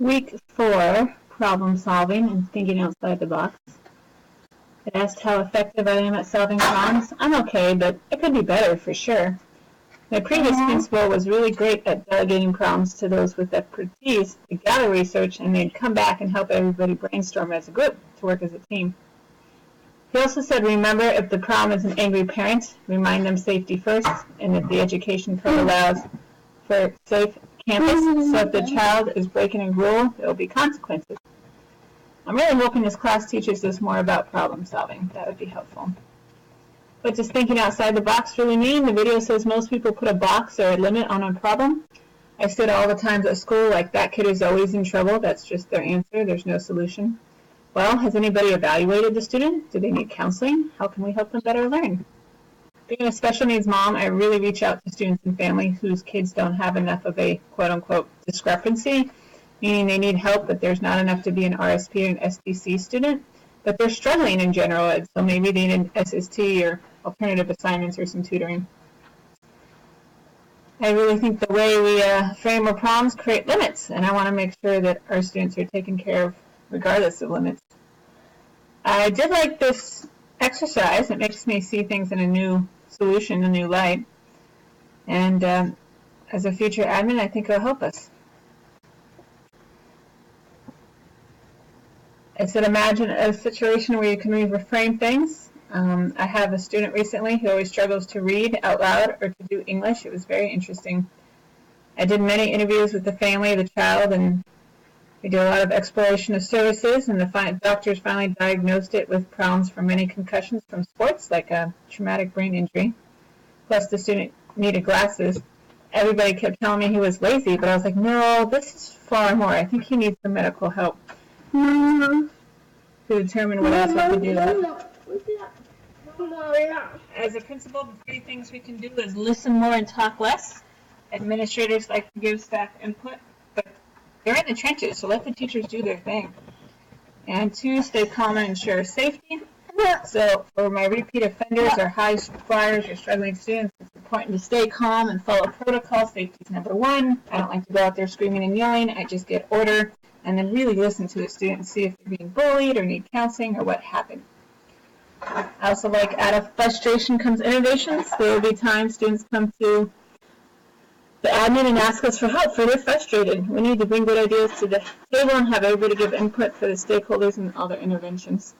Week 4, problem solving and thinking outside the box. It asked how effective I am at solving problems. I'm okay, but it could be better for sure. My previous principal was really great at delegating problems to those with expertise to gather research, and they'd come back and help everybody brainstorm as a group to work as a team. He also said, remember, if the problem is an angry parent, remind them safety first, and if the education code allows for safe campus, so if the child is breaking a rule, there will be consequences. I'm really hoping this class teaches us more about problem solving. That would be helpful. What does thinking outside the box really mean? The video says most people put a box or a limit on a problem. I said all the times at school, like, that kid is always in trouble. That's just their answer. There's no solution. Well, has anybody evaluated the student? Do they need counseling? How can we help them better learn? Being a special needs mom, I really reach out to students and families whose kids don't have enough of a quote-unquote discrepancy, meaning they need help, but there's not enough to be an RSP or an SDC student, but they're struggling in general ed, so maybe they need an SST or alternative assignments or some tutoring. I really think the way we frame our problems create limits, and I want to make sure that our students are taken care of regardless of limits. I did like this exercise. It makes me see things in a new solution, a new light. And as a future admin, I think it'll help us. I said, imagine a situation where you can reframe things. I have a student recently who always struggles to read out loud or to do English. It was very interesting. I did many interviews with the family of the child, and we did a lot of exploration of services, and the doctors finally diagnosed it with problems from many concussions from sports, like a traumatic brain injury. Plus, the student needed glasses. Everybody kept telling me he was lazy, but I was like, no, this is far more. I think he needs some medical help to determine what else we can do that. As a principal, the 3 things we can do is listen more and talk less. Administrators like to give staff input, but they're in the trenches, so let the teachers do their thing. And 2, stay calm and ensure safety. So for my repeat offenders or high flyers or struggling students, it's important to stay calm and follow protocol. Safety is number 1. I don't like to go out there screaming and yelling. I just get order and then really listen to the student and see if they're being bullied or need counseling or what happened. I also like, out of frustration comes innovations. There will be times students come to the admin and ask us for help, for they're frustrated. We need to bring good ideas to the table and have everybody give input for the stakeholders and all their interventions.